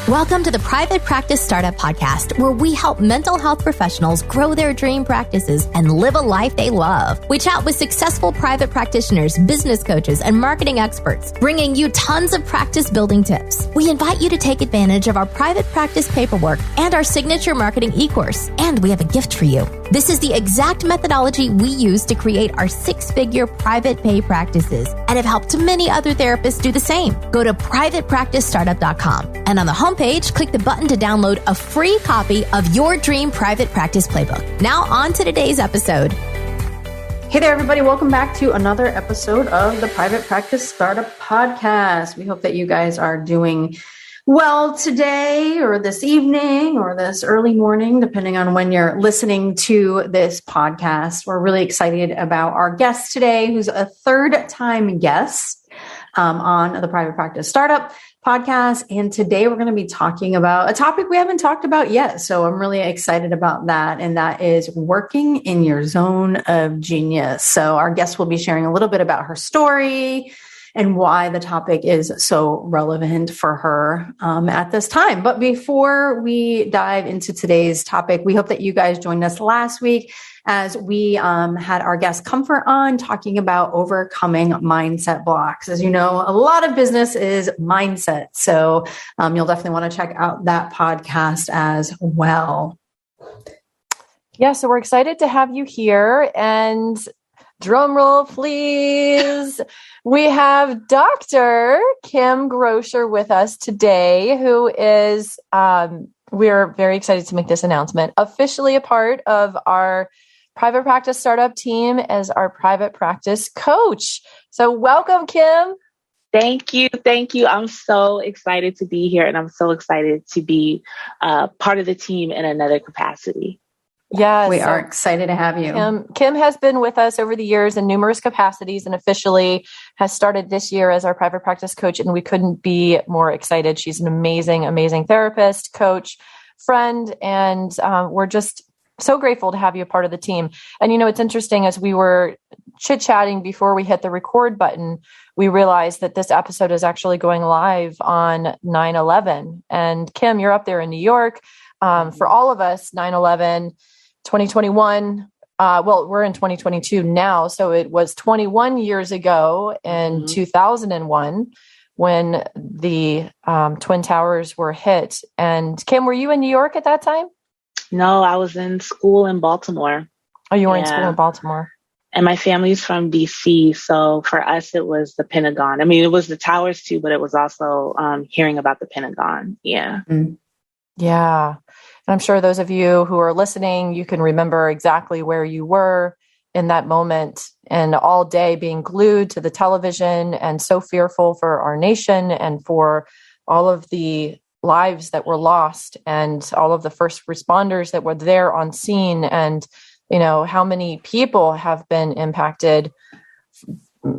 Welcome to the Private Practice Startup Podcast, where we help mental health professionals grow their dream practices and live a life they love. We chat with successful private practitioners, business coaches, and marketing experts, bringing you tons of practice building tips. We invite you to take advantage of our private practice paperwork and our signature marketing e-course. And we have a gift for you. This is the exact methodology we use to create our six-figure private pay practices and have helped many other therapists do the same. Go to privatepracticestartup.com and on the homepage, click the button to download a free copy of your dream private practice playbook. Now on to today's episode. Hey there, everybody. Welcome back to another episode of the Private Practice Startup Podcast. We hope that you guys are doing well today or this evening or this early morning, depending on when you're listening to this podcast. We're really excited about our guest today, who's a third-time guest on the Private Practice Startup Podcast. And today we're going to be talking about a topic we haven't talked about yet. So I'm really excited about that. And that is working in your zone of genius. So our guest will be sharing a little bit about her story and why the topic is so relevant for her at this time. But before we dive into today's topic, we hope that you guys joined us last week as we had our guest Comfort on talking about overcoming mindset blocks. As you know, a lot of business is mindset. So you'll definitely want to check out that podcast as well. Yeah, so we're excited to have you here. And drum roll, please. We have Dr. Kim Grosher with us today, who is, we're very excited to make this announcement, officially a part of our private practice startup team as our private practice coach. So welcome, Kim. Thank you. Thank you. I'm so excited to be here, and I'm so excited to be part of the team in another capacity. Yes, we are excited to have you. Kim has been with us over the years in numerous capacities and officially has started this year as our private practice coach. And we couldn't be more excited. She's an amazing, amazing therapist, coach, friend. And we're just so grateful to have you a part of the team. And, you know, it's interesting, as we were chit-chatting before we hit the record button, we realized that this episode is actually going live on 9/11. And Kim, you're up there in New York. For all of us, 9/11, 2021, well, we're in 2022 now. So it was 21 years ago in 2001 when the Twin Towers were hit. And Kim, were you in New York at that time? No, I was in school in Baltimore. Oh, you were in school in Baltimore. And my family's from DC. So for us, it was the Pentagon. I mean, it was the towers too, but it was also hearing about the Pentagon. Yeah. Yeah. And I'm sure those of you who are listening, you can remember exactly where you were in that moment, and all day being glued to the television and so fearful for our nation and for all of the lives that were lost and all of the first responders that were there on scene. And, you know, how many people have been impacted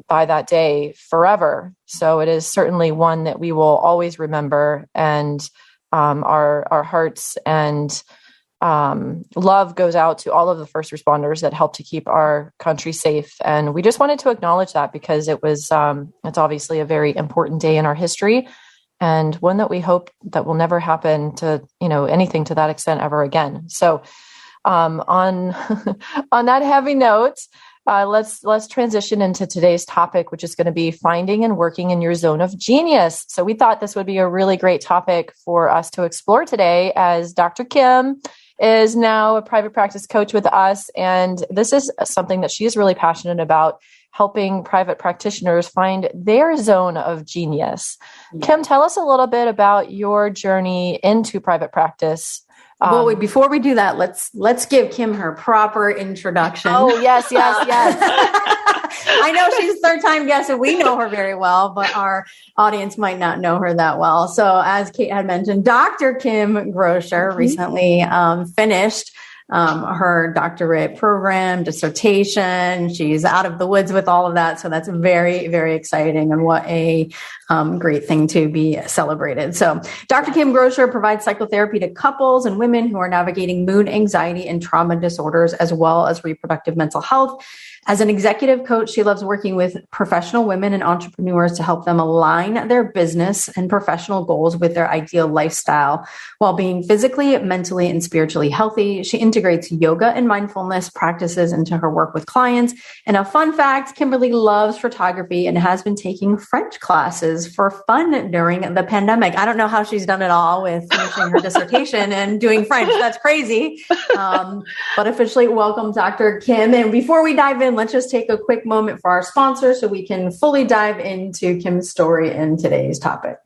by that day forever. So it is certainly one that we will always remember. And our hearts and love goes out to all of the first responders that helped to keep our country safe. And we just wanted to acknowledge that because it was, it's obviously a very important day in our history, and one that we hope that will never happen to, you know, anything to that extent ever again. So on on that heavy note, let's transition into today's topic, which is going to be finding and working in your zone of genius. So we thought this would be a really great topic for us to explore today, as Dr. Kim is now a private practice coach with us. And this is something that she is really passionate about, helping private practitioners find their zone of genius. Yeah. Kim, tell us a little bit about your journey into private practice. Well, wait, before we do that, let's give Kim her proper introduction. Oh, yes. I know she's a third-time guest, and we know her very well, but our audience might not know her that well. So as Kate had mentioned, Dr. Kim Grosher recently finished her doctorate program, dissertation. She's out of the woods with all of that. So that's very, very exciting, and what a great thing to be celebrated. So Dr. Kim Grosher provides psychotherapy to couples and women who are navigating mood, anxiety, and trauma disorders, as well as reproductive mental health. As an executive coach, she loves working with professional women and entrepreneurs to help them align their business and professional goals with their ideal lifestyle while being physically, mentally, and spiritually healthy. She integrates yoga and mindfulness practices into her work with clients. And a fun fact, Kimberly loves photography and has been taking French classes for fun during the pandemic. I don't know how she's done it all with finishing her dissertation and doing French. That's crazy. But officially welcome, Dr. Kim. And before we dive in, let's just take a quick moment for our sponsor so we can fully dive into Kim's story and today's topic.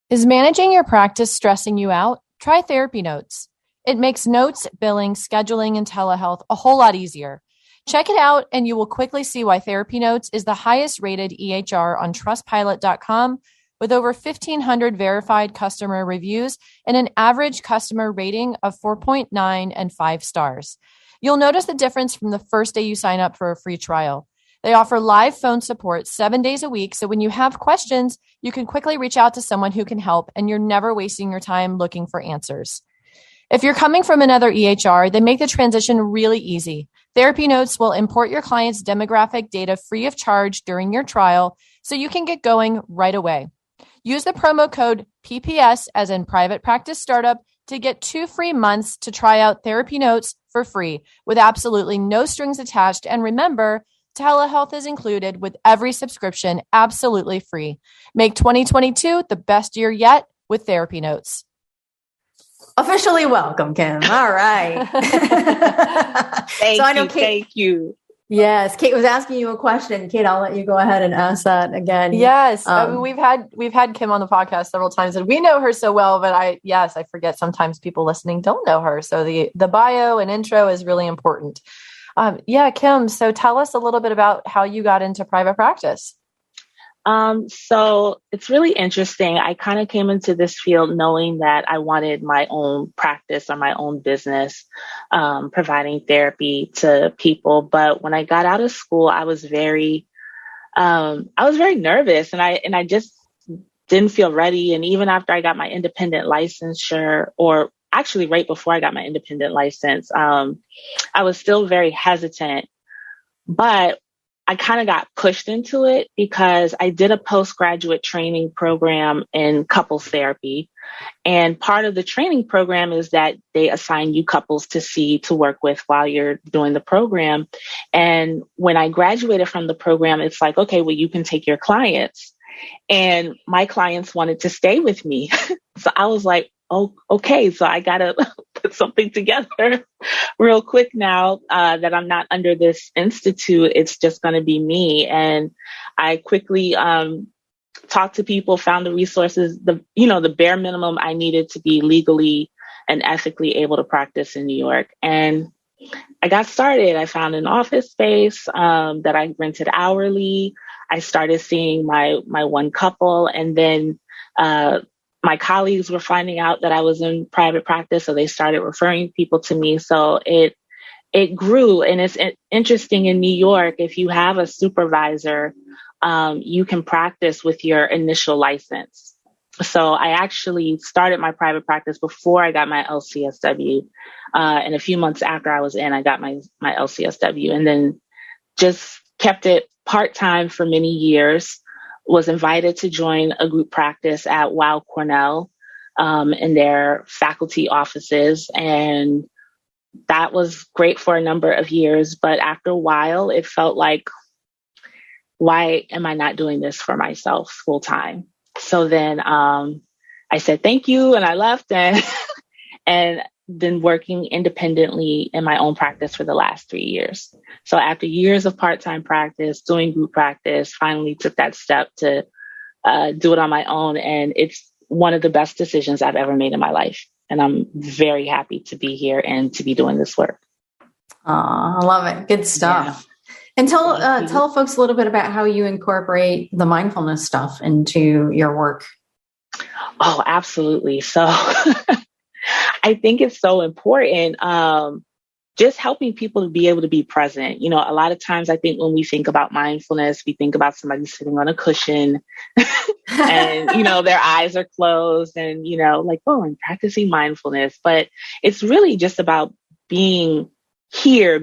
Is managing your practice stressing you out? Try Therapy Notes. It makes notes, billing, scheduling, and telehealth a whole lot easier. Check it out, and you will quickly see why Therapy Notes is the highest rated EHR on Trustpilot.com with over 1,500 verified customer reviews and an average customer rating of 4.9 and 5 stars. You'll notice the difference from the first day you sign up for a free trial. They offer live phone support 7 days a week, so when you have questions, you can quickly reach out to someone who can help, and you're never wasting your time looking for answers. If you're coming from another EHR, they make the transition really easy. Therapy Notes will import your client's demographic data free of charge during your trial, so you can get going right away. Use the promo code PPS, as in Private Practice Startup, to get 2 free months to try out Therapy Notes for free with absolutely no strings attached. And remember, telehealth is included with every subscription, absolutely free. Make 2022 the best year yet with Therapy Notes. Officially welcome, Kim. All right. Thank you. Yes, Kate was asking you a question. Kate, I'll let you go ahead and ask that again. Yes, I mean, we've had Kim on the podcast several times, and we know her so well. But I forget sometimes people listening don't know her. So the bio and intro is really important. Kim. So tell us a little bit about how you got into private practice. So it's really interesting. I kind of came into this field knowing that I wanted my own practice or my own business, providing therapy to people. But when I got out of school, I was very nervous, and I just didn't feel ready. And even after I got my independent licensure, or actually right before I got my independent license, I was still very hesitant, but I kind of got pushed into it because I did a postgraduate training program in couples therapy. And part of the training program is that they assign you couples to work with while you're doing the program. And when I graduated from the program, it's like, okay, well, you can take your clients. And my clients wanted to stay with me. So I was like, oh, okay, so I got to put something together real quick now that I'm not under this institute. It's just going to be me. And I quickly talked to people, found the resources, the bare minimum I needed to be legally and ethically able to practice in New York. And I got started. I found an office space that I rented hourly. I started seeing my one couple, and then my colleagues were finding out that I was in private practice, so they started referring people to me. So it grew, and it's interesting in New York. If you have a supervisor, you can practice with your initial license. So I actually started my private practice before I got my LCSW, and a few months after I was in, I got my LCSW, and then just kept it part-time for many years. Was invited to join a group practice at Weill Cornell in their faculty offices. And that was great for a number of years. But after a while, it felt like, why am I not doing this for myself full time? So then I said, thank you. And I left and been working independently in my own practice for the last 3 years. So after years of part-time practice, doing group practice, finally took that step to do it on my own. And it's one of the best decisions I've ever made in my life. And I'm very happy to be here and to be doing this work. I love it. Good stuff. Yeah. And tell folks a little bit about how you incorporate the mindfulness stuff into your work. Oh, absolutely. So I think it's so important. just helping people to be able to be present. You know, a lot of times I think when we think about mindfulness, we think about somebody sitting on a cushion and, you know, their eyes are closed and, you know, like, oh, I'm practicing mindfulness. But it's really just about being here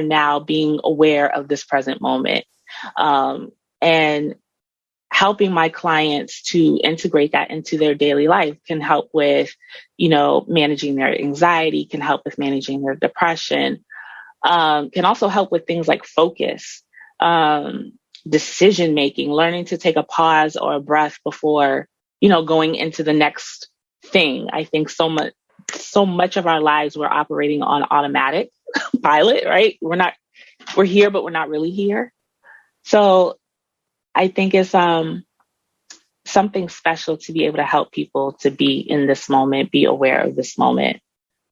now, being aware of this present moment, and helping my clients to integrate that into their daily life can help with, you know, managing their anxiety, can help with managing their depression, can also help with things like focus, decision making, learning to take a pause or a breath before, you know, going into the next thing. I think so much of our lives we're operating on automatic pilot, right? We're here, but we're not really here. So I think it's something special to be able to help people to be in this moment, be aware of this moment,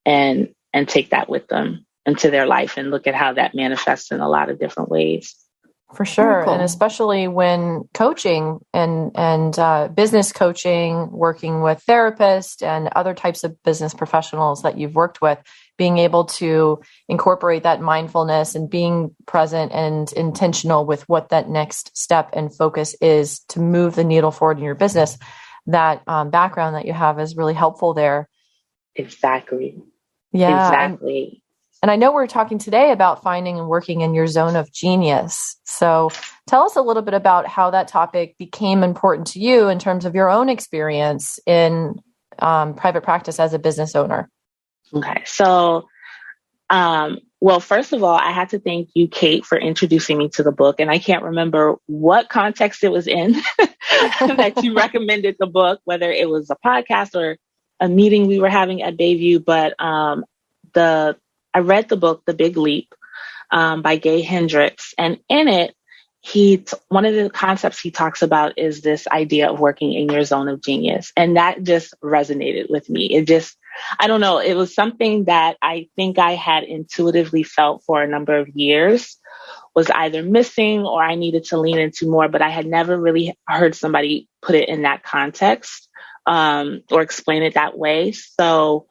and take that with them into their life and look at how that manifests in a lot of different ways. For sure. Cool. And especially when coaching and business coaching, working with therapists and other types of business professionals that you've worked with, being able to incorporate that mindfulness and being present and intentional with what that next step and focus is to move the needle forward in your business, that background that you have is really helpful there. Exactly. Yeah. Exactly. And I know we're talking today about finding and working in your zone of genius. So tell us a little bit about how that topic became important to you in terms of your own experience in private practice as a business owner. Okay. So, well, first of all, I had to thank you, Kate, for introducing me to the book. And I can't remember what context it was in that you recommended the book, whether it was a podcast or a meeting we were having at Bayview. But I read the book, The Big Leap, by Gay Hendricks. And in it, one of the concepts he talks about is this idea of working in your zone of genius. And that just resonated with me. I don't know, it was something that I think I had intuitively felt for a number of years was either missing or I needed to lean into more, but I had never really heard somebody put it in that context, or explain it that way. So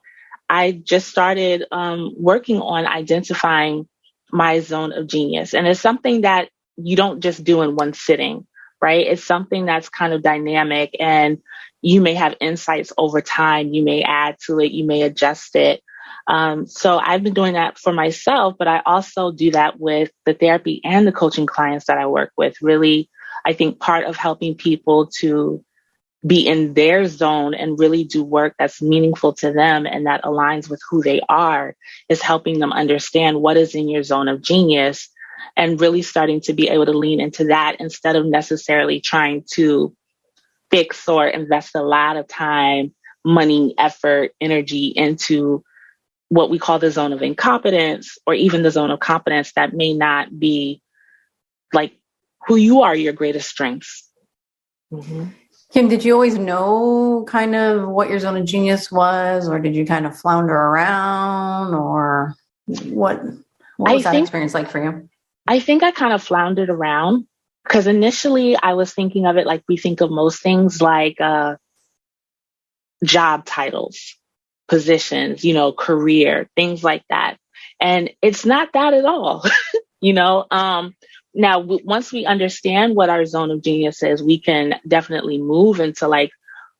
I just started working on identifying my zone of genius. And it's something that you don't just do in one sitting, right? It's something that's kind of dynamic and you may have insights over time. You may add to it. You may adjust it. So I've been doing that for myself, but I also do that with the therapy and the coaching clients that I work with. Really, I think part of helping people to be in their zone and really do work that's meaningful to them and that aligns with who they are is helping them understand what is in your zone of genius and really starting to be able to lean into that instead of necessarily trying to fix or invest a lot of time, money, effort, energy into what we call the zone of incompetence or even the zone of competence that may not be like who you are, your greatest strengths. Mm-hmm. Kim, did you always know kind of what your zone of genius was, or did you kind of flounder around, or what was that experience like for you? I think I kind of floundered around because initially I was thinking of it like we think of most things like job titles, positions, career, things like that. And it's not that at all, Now, once we understand what our zone of genius is, we can definitely move into like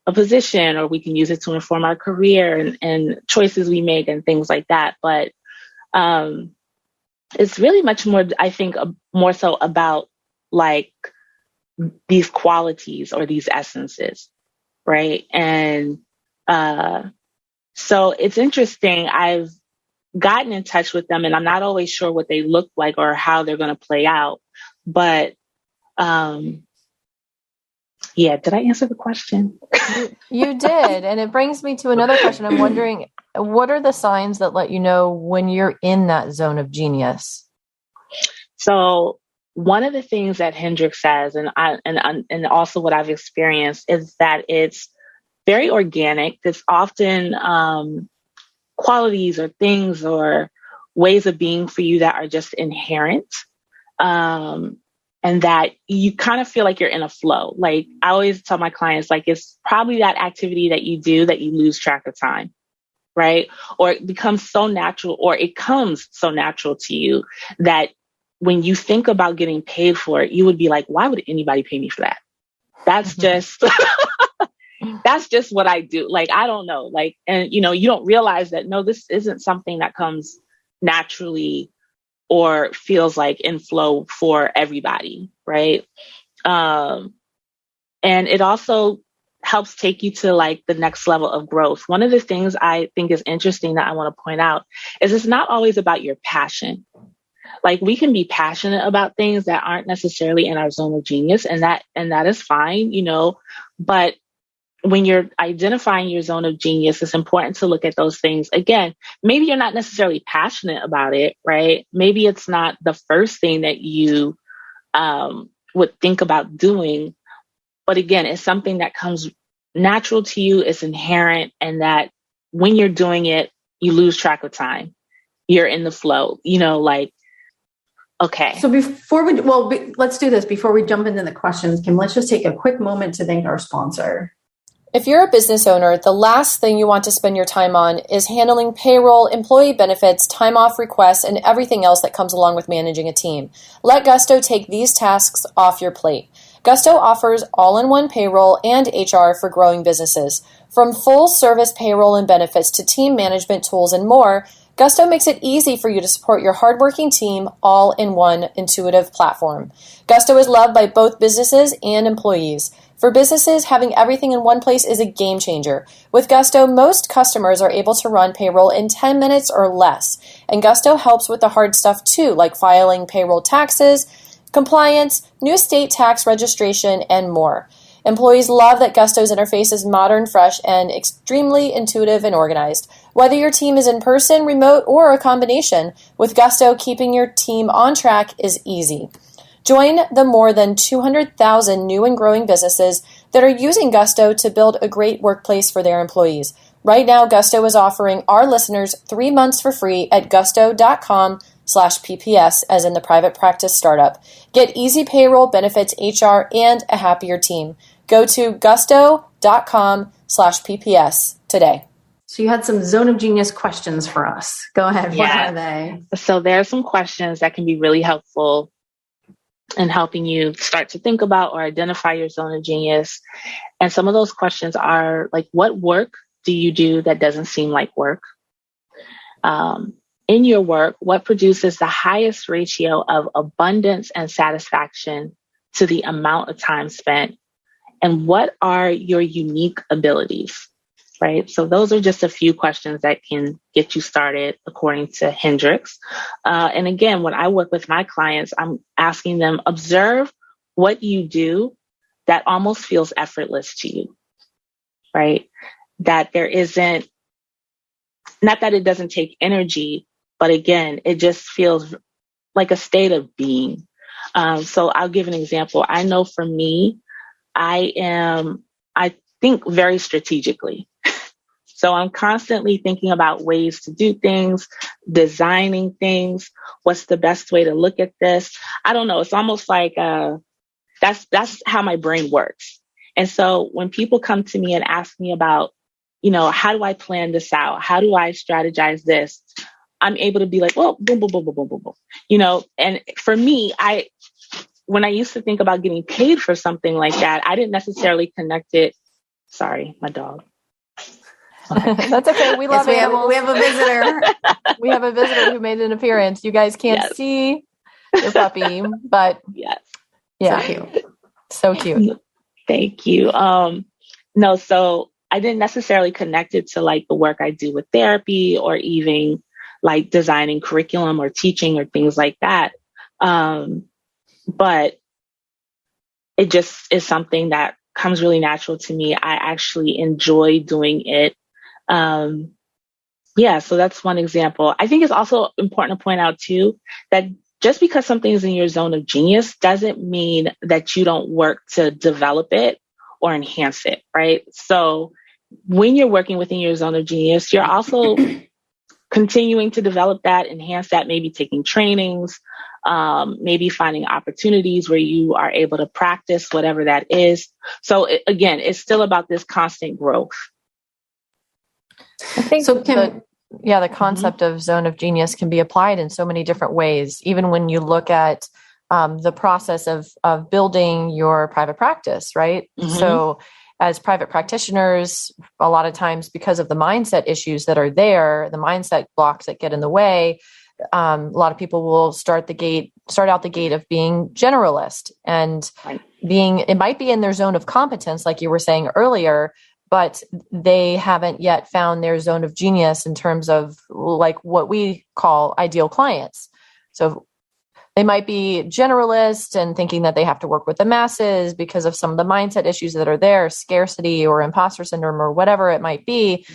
a position, or we can use it to inform our career and choices we make and things like that. But it's really much more, I think, more so about like these qualities or these essences, right? And so it's interesting. I've gotten in touch with them and I'm not always sure what they look like or how they're going to play out. But did I answer the question? You did. And it brings me to another question. I'm wondering, what are the signs that let you know when you're in that zone of genius? So one of the things that Hendricks says, and also what I've experienced, is that it's very organic. It's often qualities or things or ways of being for you that are just inherent, and that you kind of feel like you're in a flow. Like I always tell my clients, like it's probably that activity that you do that you lose track of time, right? Or it becomes so natural, or it comes so natural to you that when you think about getting paid for it, you would be like, why would anybody pay me for that? That's just, that's just what I do. Like, I don't know. Like, and you don't realize that, no, this isn't something that comes naturally or feels like in flow for everybody. Right. And it also helps take you to like the next level of growth. One of the things I think is interesting that I want to point out is it's not always about your passion. Like, we can be passionate about things that aren't necessarily in our zone of genius, and that is fine, but when you're identifying your zone of genius, it's important to look at those things. Again, maybe you're not necessarily passionate about it, right? Maybe it's not the first thing that you would think about doing. But again, it's something that comes natural to you. It's inherent. And that when you're doing it, you lose track of time. You're in the flow, okay. So let's do this. Before we jump into the questions, Kim, let's just take a quick moment to thank our sponsor. If you're a business owner, the last thing you want to spend your time on is handling payroll, employee benefits, time off requests, and everything else that comes along with managing a team. Let Gusto take these tasks off your plate. Gusto offers all-in-one payroll and HR for growing businesses. From full-service payroll and benefits to team management tools and more, Gusto makes it easy for you to support your hardworking team all in one intuitive platform. Gusto is loved by both businesses and employees. For businesses, having everything in one place is a game changer. With Gusto, most customers are able to run payroll in 10 minutes or less. And Gusto helps with the hard stuff too, like filing payroll taxes, compliance, new state tax registration, and more. Employees love that Gusto's interface is modern, fresh, and extremely intuitive and organized. Whether your team is in person, remote, or a combination, with Gusto, keeping your team on track is easy. Join the more than 200,000 new and growing businesses that are using Gusto to build a great workplace for their employees. Right now, Gusto is offering our listeners 3 months for free at gusto.com/PPS, as in the private practice startup. Get easy payroll, benefits, HR, and a happier team. Go to gusto.com/PPS today. So you had some zone of genius questions for us. Go ahead. Yeah. What are they? So there are some questions that can be really helpful in helping you start to think about or identify your zone of genius. And some of those questions are like, what work do you do that doesn't seem like work? In your work, what produces the highest ratio of abundance and satisfaction to the amount of time spent? And what are your unique abilities? Right? So those are just a few questions that can get you started according to Hendricks. And again, when I work with my clients, I'm asking them, observe what you do that almost feels effortless to you, right? That there isn't, not that it doesn't take energy, but again, it just feels like a state of being. So I'll give an example. I know for me, I think very strategically. So I'm constantly thinking about ways to do things, designing things. What's the best way to look at this? I don't know. It's almost like that's how my brain works. And so when people come to me and ask me about, how do I plan this out? How do I strategize this? I'm able to be like, well, boom, boom, boom, boom, boom, boom, boom. And for me, when I used to think about getting paid for something like that, I didn't necessarily connect it. Sorry, my dog. That's okay. We love animals. We have a visitor. We have a visitor who made an appearance. You guys can't see your puppy, but yes. Yeah. So cute. So cute. Thank you. No, so I didn't necessarily connect it to like the work I do with therapy or even like designing curriculum or teaching or things like that. But it just is something that comes really natural to me. I actually enjoy doing it. So that's one example. I think it's also important to point out too, that just because something is in your zone of genius doesn't mean that you don't work to develop it or enhance it, right? So when you're working within your zone of genius, you're also continuing to develop that, enhance that, maybe taking trainings, maybe finding opportunities where you are able to practice whatever that is. So again, it's still about this constant growth. I think So the concept of zone of genius can be applied in so many different ways. Even when you look at the process of building your private practice, right? Mm-hmm. So as private practitioners, a lot of times because of the mindset issues that are there, the mindset blocks that get in the way, a lot of people will start out the gate of being generalist and it might be in their zone of competence, like you were saying earlier, but they haven't yet found their zone of genius in terms of like what we call ideal clients. So they might be generalist and thinking that they have to work with the masses because of some of the mindset issues that are there, scarcity or imposter syndrome or whatever it might be.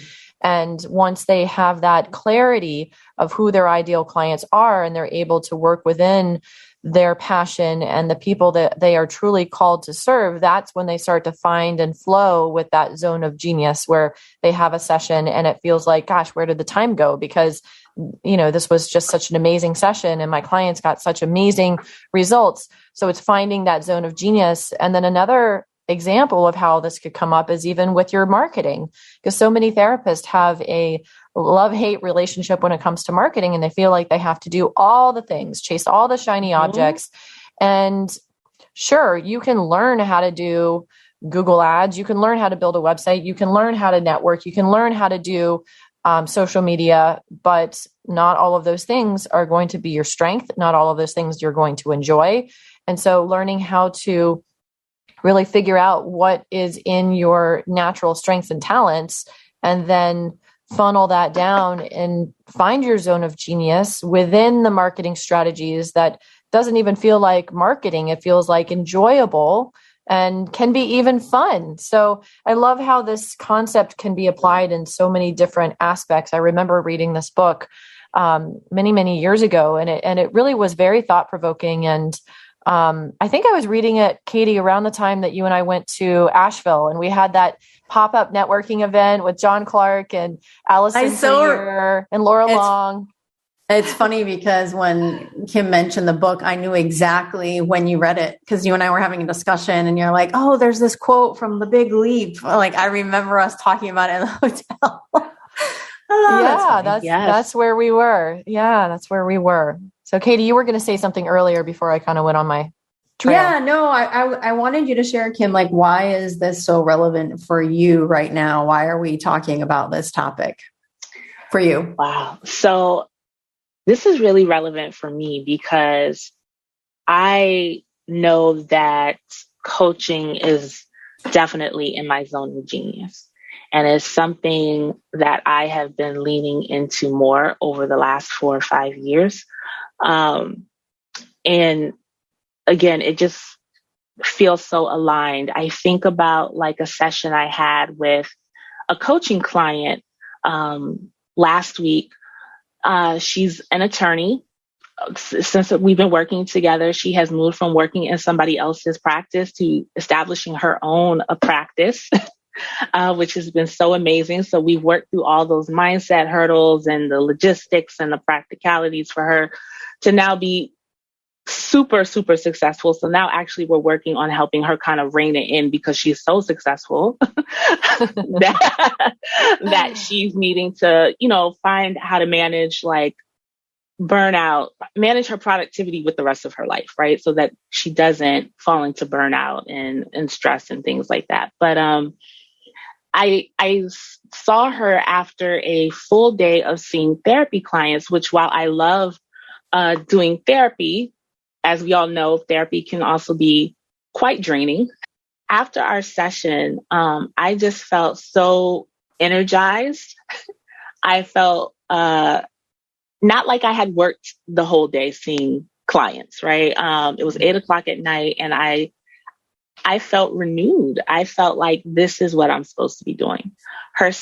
And once they have that clarity of who their ideal clients are and they're able to work within their passion and the people that they are truly called to serve, that's when they start to find and flow with that zone of genius where they have a session and it feels like, gosh, where did the time go? Because, this was just such an amazing session and my clients got such amazing results. So it's finding that zone of genius. And then another example of how this could come up is even with your marketing, because so many therapists have a love-hate relationship when it comes to marketing, and they feel like they have to do all the things, chase all the shiny objects. And sure, you can learn how to do Google ads, you can learn how to build a website, you can learn how to network, you can learn how to do social media, but not all of those things are going to be your strength. Not all of those things you're going to enjoy. And so learning how to really figure out what is in your natural strengths and talents, and then funnel that down and find your zone of genius within the marketing strategies that doesn't even feel like marketing. It feels like enjoyable and can be even fun. So I love how this concept can be applied in so many different aspects. I remember reading this book many, many years ago, and it really was very thought-provoking. And I think I was reading it, Katie, around the time that you and I went to Asheville, and we had that pop-up networking event with John Clark and Allison Freer and Laura Long. It's funny because when Kim mentioned the book, I knew exactly when you read it, because you and I were having a discussion and you're like, oh, there's this quote from The Big Leap. Like, I remember us talking about it in the hotel. That's where we were. Yeah, that's where we were. So Katie, you were going to say something earlier before I kind of went on my trail. Yeah, no, I wanted you to share, Kim, like, why is this so relevant for you right now? Why are we talking about this topic for you? Wow. So this is really relevant for me because I know that coaching is definitely in my zone of genius. And it's something that I have been leaning into more over the last 4 or 5 years. And again, it just feels so aligned. I think about like a session I had with a coaching client last week. She's an attorney. Since we've been working together, she has moved from working in somebody else's practice to establishing her own practice, which has been so amazing. So we've worked through all those mindset hurdles and the logistics and the practicalities for her to now be super, super successful. So now actually we're working on helping her kind of rein it in because she's so successful that she's needing to, find how to manage like burnout, manage her productivity with the rest of her life, right? So that she doesn't fall into burnout and stress and things like that. But I saw her after a full day of seeing therapy clients, which while I love doing therapy, as we all know, therapy can also be quite draining. After our session, I just felt so energized. I felt not like I had worked the whole day seeing clients, right? It was 8:00 at night and I felt renewed. I felt like this is what I'm supposed to be doing. Her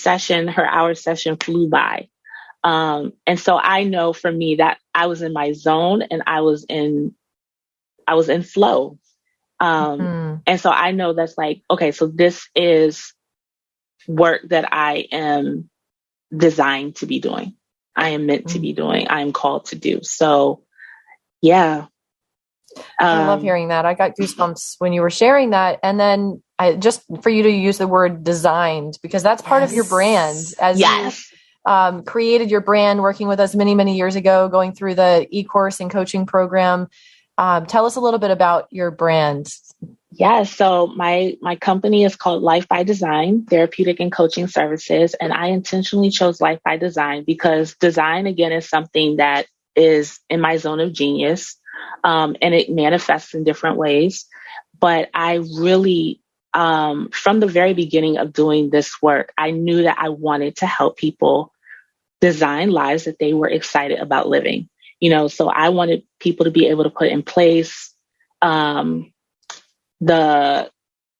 hour session flew by. And so I know for me that I was in my zone and I was in flow. And so I know that's like, okay, so this is work that I am designed to be doing. I am meant to be doing. I am called to do. So, yeah. I love hearing that. I got goosebumps when you were sharing that. And then just for you to use the word designed, because that's part of your brand as you created your brand working with us many, many years ago, going through the e-course and coaching program. Tell us a little bit about your brand. Yeah, so my company is called Life by Design, Therapeutic and Coaching Services. And I intentionally chose Life by Design because design, again, is something that is in my zone of genius, and it manifests in different ways. But I really, from the very beginning of doing this work, I knew that I wanted to help people design lives that they were excited about living. So I wanted people to be able to put in place the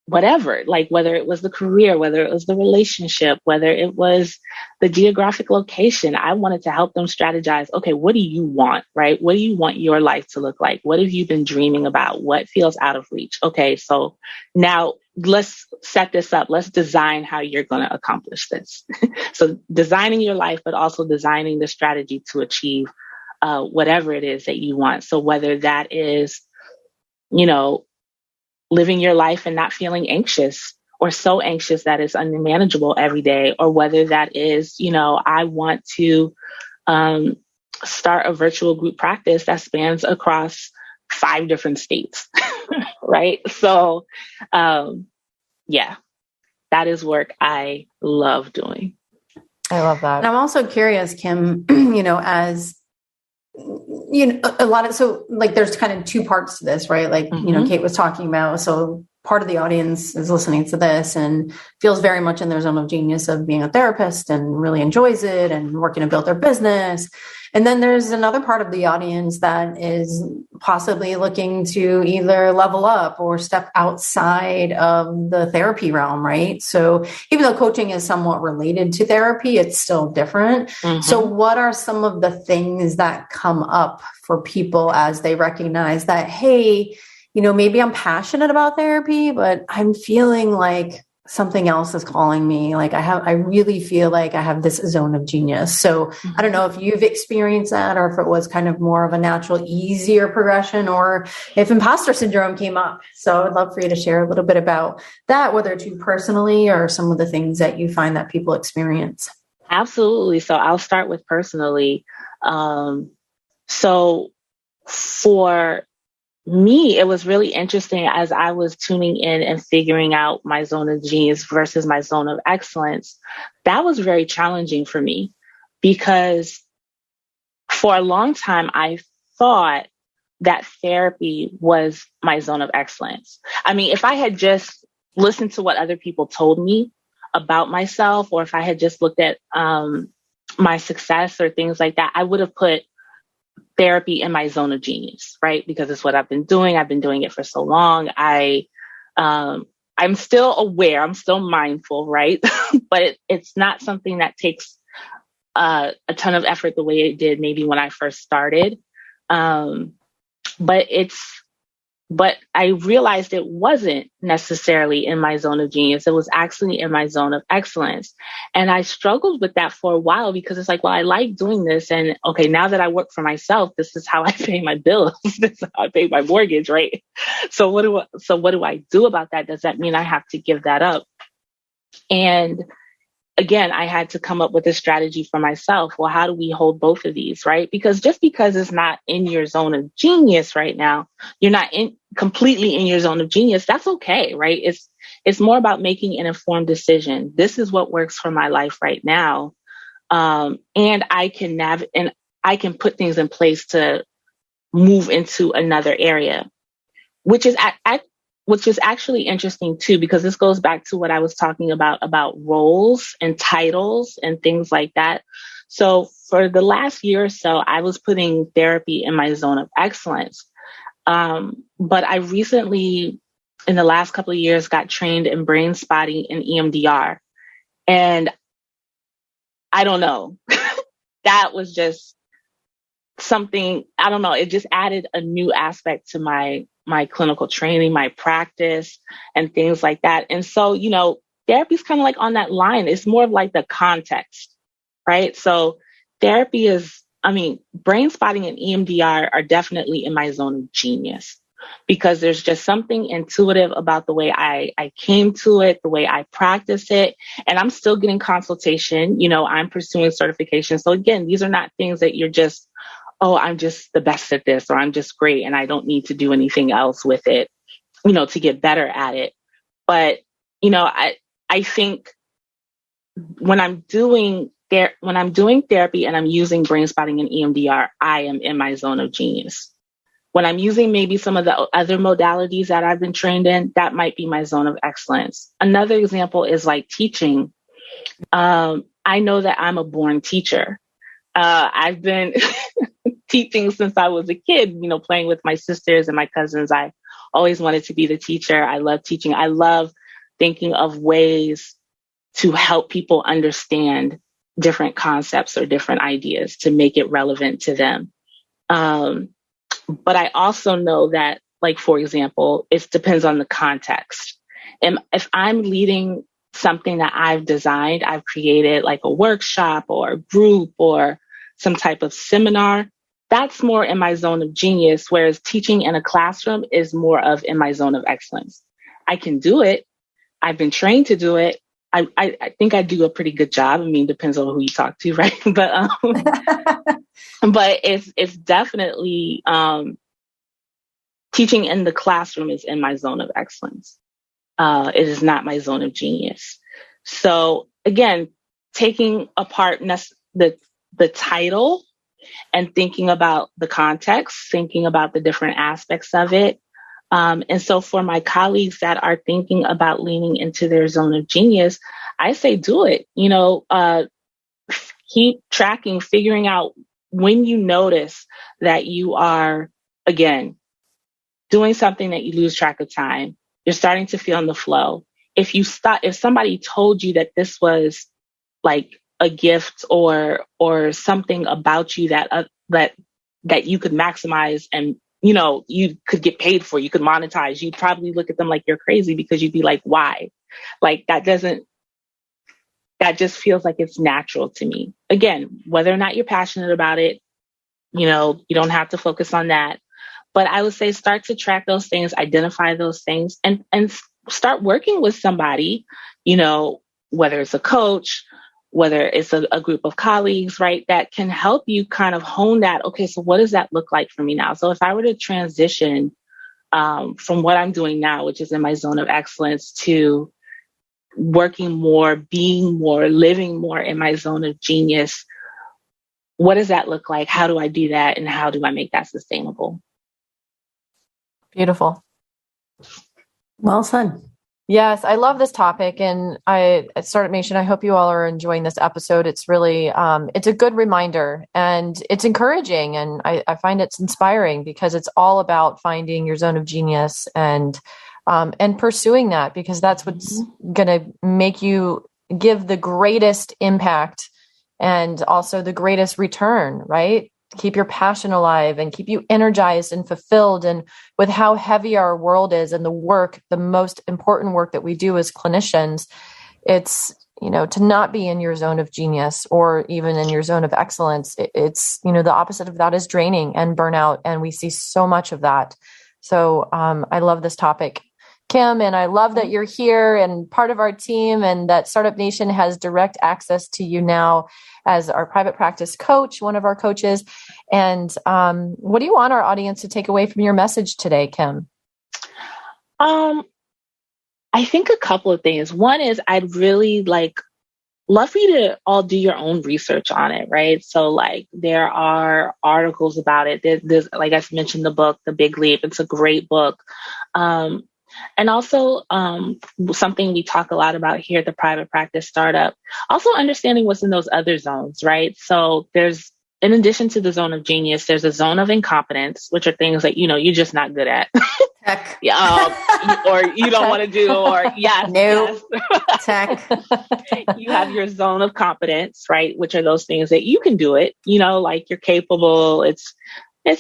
whatever, like whether it was the career, whether it was the relationship, whether it was the geographic location, I wanted to help them strategize. Okay, what do you want, right? What do you want your life to look like? What have you been dreaming about? What feels out of reach? Okay, so now let's set this up. Let's design how you're going to accomplish this. So designing your life, but also designing the strategy to achieve whatever it is that you want. So whether that is, living your life and not feeling anxious or so anxious that it's unmanageable every day, or whether that is, I want to start a virtual group practice that spans across 5 different states, right? So, that is work I love doing. I love that. And I'm also curious, Kim, as a lot of, so like, there's kind of 2 parts to this, right? Like, Kate was talking about, so part of the audience is listening to this and feels very much in their zone of genius of being a therapist and really enjoys it and working to build their business. And then there's another part of the audience that is possibly looking to either level up or step outside of the therapy realm, right? So even though coaching is somewhat related to therapy, it's still different. So what are some of the things that come up for people as they recognize that, hey, maybe I'm passionate about therapy, but I'm feeling like something else is calling me. Like I really feel like I have this zone of genius. So I don't know if you've experienced that or if it was kind of more of a natural, easier progression, or if imposter syndrome came up. So I'd love for you to share a little bit about that, whether it's you personally or some of the things that you find that people experience. Absolutely. So I'll start with personally. So for me, it was really interesting as I was tuning in and figuring out my zone of genius versus my zone of excellence. That was very challenging for me because for a long time, I thought that therapy was my zone of excellence. I mean, if I had just listened to what other people told me about myself, or if I had just looked at my success or things like that, I would have put therapy in my zone of genius, right? Because it's what I've been doing. I've been doing it for so long. I'm still aware. I'm still mindful, right? But it's not something that takes a ton of effort the way it did maybe when I first started. But I realized it wasn't necessarily in my zone of genius. It was actually in my zone of excellence. And I struggled with that for a while because it's like, well, I like doing this. And okay, now that I work for myself, this is how I pay my bills. This is how I pay my mortgage, right? So what do I do about that? Does that mean I have to give that up? And again, I had to come up with a strategy for myself. Well, how do we hold both of these, right? Because just because it's not in your zone of genius right now, you're not completely in your zone of genius. That's okay, right? It's more about making an informed decision. This is what works for my life right now, and I can put things in place to move into another area, which is actually interesting too, because this goes back to what I was talking about roles and titles and things like that. So for the last year or so, I was putting therapy in my zone of excellence. But I recently, in the last couple of years, got trained in brain spotting and EMDR. And I don't know, that was just something, I don't know, it just added a new aspect to my clinical training, my practice, and things like that. And so, therapy is kind of like on that line. It's more of like the context, right? So therapy is, brain spotting and EMDR are definitely in my zone of genius. because there's just something intuitive about the way I came to it, the way I practice it. And I'm still getting consultation. I'm pursuing certification. So again, these are not things that you're just, oh, I'm just the best at this, or I'm just great and I don't need to do anything else with it, to get better at it. But, I think when I'm doing therapy and I'm using brain spotting and EMDR, I am in my zone of genius. When I'm using maybe some of the other modalities that I've been trained in, that might be my zone of excellence. Another example is like teaching. I know that I'm a born teacher. I've been teaching since I was a kid, playing with my sisters and my cousins. I always wanted to be the teacher. I love teaching. I love thinking of ways to help people understand different concepts or different ideas to make it relevant to them. But I also know that, like, for example, it depends on the context. And if I'm leading something that I've designed, I've created like a workshop or a group or some type of seminar, that's more in my zone of genius, whereas teaching in a classroom is more of in my zone of excellence. I can do it. I've been trained to do it. I think I do a pretty good job. I mean, depends on who you talk to, right? But but it's definitely teaching in the classroom is in my zone of excellence. It is not my zone of genius. So again, taking apart the title and thinking about the context, thinking about the different aspects of it. And so for my colleagues that are thinking about leaning into their zone of genius, I say do it. Keep tracking, figuring out when you notice that you are, again, doing something that you lose track of time. You're starting to feel in the flow. If somebody told you that this was like a gift or something about you that you could maximize and you could get paid for, you could monetize, you'd probably look at them like you're crazy, because you'd be like, why? Like that just feels like it's natural to me. Again, whether or not you're passionate about it, you don't have to focus on that. But I would say start to track those things, identify those things, and start working with somebody, whether it's a coach, whether it's a group of colleagues, right, that can help you kind of hone that. Okay, so what does that look like for me now? So if I were to transition from what I'm doing now, which is in my zone of excellence, to working more, being more, living more in my zone of genius, what does that look like? How do I do that? And how do I make that sustainable? Beautiful. Well said. Yes, I love this topic. And at Startup Nation, I hope you all are enjoying this episode. It's really, it's a good reminder and it's encouraging. And I find it's inspiring because it's all about finding your zone of genius and pursuing that, because that's what's going to make you give the greatest impact and also the greatest return, right? Keep your passion alive and keep you energized and fulfilled. And with how heavy our world is and the most important work that we do as clinicians, it's, to not be in your zone of genius or even in your zone of excellence. It's, the opposite of that is draining and burnout. And we see so much of that. So I love this topic, Kim, and I love that you're here and part of our team, and that Startup Nation has direct access to you now as our private practice coach, one of our coaches. And what do you want our audience to take away from your message today, Kim? I think a couple of things. One is I'd really love for you to all do your own research on it, right? So there are articles about it. There's like I mentioned, the book, The Big Leap. It's a great book. And also something we talk a lot about here at the Private Practice Startup, also understanding what's in those other zones, right? So there's, in addition to the zone of genius, there's a zone of incompetence, which are things that, you're just not good at. Tech. Or you don't want to do, or yes. Nope. Yes. Tech. You have your zone of competence, right? Which are those things that you can do it, like you're capable, it's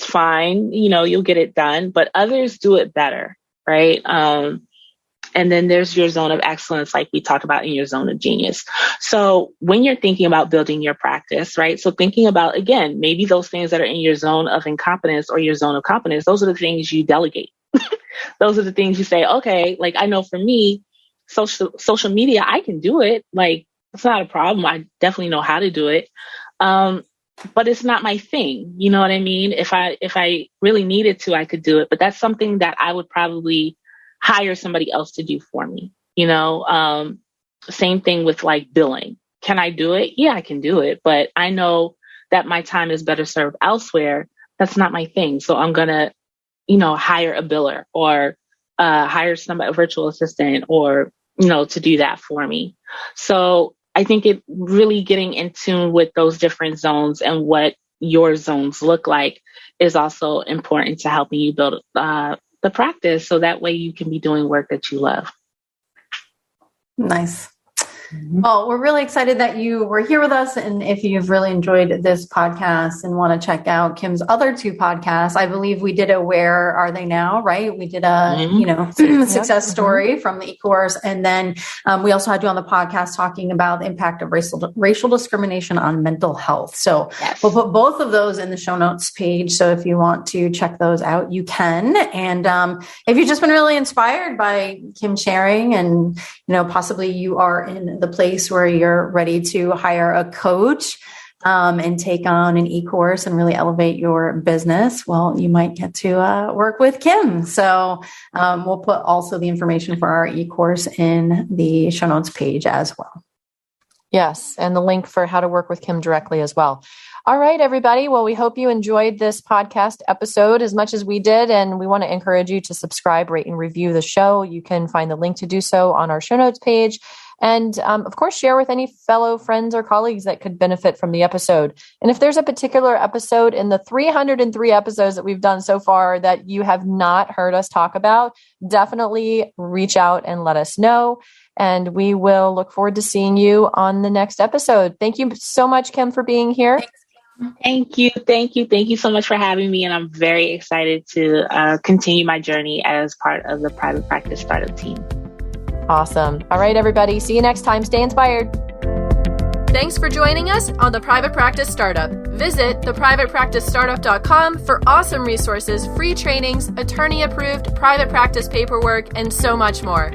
fine, you'll get it done, but others do it better. Right. And then there's your zone of excellence, like we talked about, in your zone of genius. So when you're thinking about building your practice, right? So thinking about, again, maybe those things that are in your zone of incompetence or your zone of competence, those are the things you delegate. Those are the things you say, okay, like I know for me, social media, I can do it. Like, it's not a problem. I definitely know how to do it. But it's not my thing. You know what I mean? If I really needed to, I could do it. But that's something that I would probably hire somebody else to do for me. You know, same thing with like billing. Can I do it? Yeah, I can do it. But I know that my time is better served elsewhere. That's not my thing. So I'm going to, you know, hire a biller or hire somebody, a virtual assistant, or, you know, to do that for me. So I think it really getting in tune with those different zones and what your zones look like is also important to helping you build the practice. So that way you can be doing work that you love. Nice. Well, we're really excited that you were here with us. And if you've really enjoyed this podcast and want to check out Kim's other 2 podcasts, I believe we did a Where Are They Now, right? We did a, you know, success story from the e-course. And then we also had you on the podcast talking about the impact of racial discrimination on mental health. So we'll put both of those in the show notes page. So if you want to check those out, you can. And if you've just been really inspired by Kim sharing, and, you know, possibly you are in the place where you're ready to hire a coach and take on an e-course and really elevate your business, well, you might get to work with Kim. So we'll put also the information for our e-course in the show notes page as well. Yes, and the link for how to work with Kim directly as well. All right, everybody. Well, we hope you enjoyed this podcast episode as much as we did, and we want to encourage you to subscribe, rate, and review the show. You can find the link to do so on our show notes page. And of course, share with any fellow friends or colleagues that could benefit from the episode. And if there's a particular episode in the 303 episodes that we've done so far that you have not heard us talk about, definitely reach out and let us know. And we will look forward to seeing you on the next episode. Thank you so much, Kim, for being here. Thank you. Thank you. Thank you so much for having me. And I'm very excited to continue my journey as part of the Private Practice Startup team. Awesome. All right, everybody. See you next time. Stay inspired. Thanks for joining us on The Private Practice Startup. Visit theprivatepracticestartup.com for awesome resources, free trainings, attorney-approved private practice paperwork, and so much more.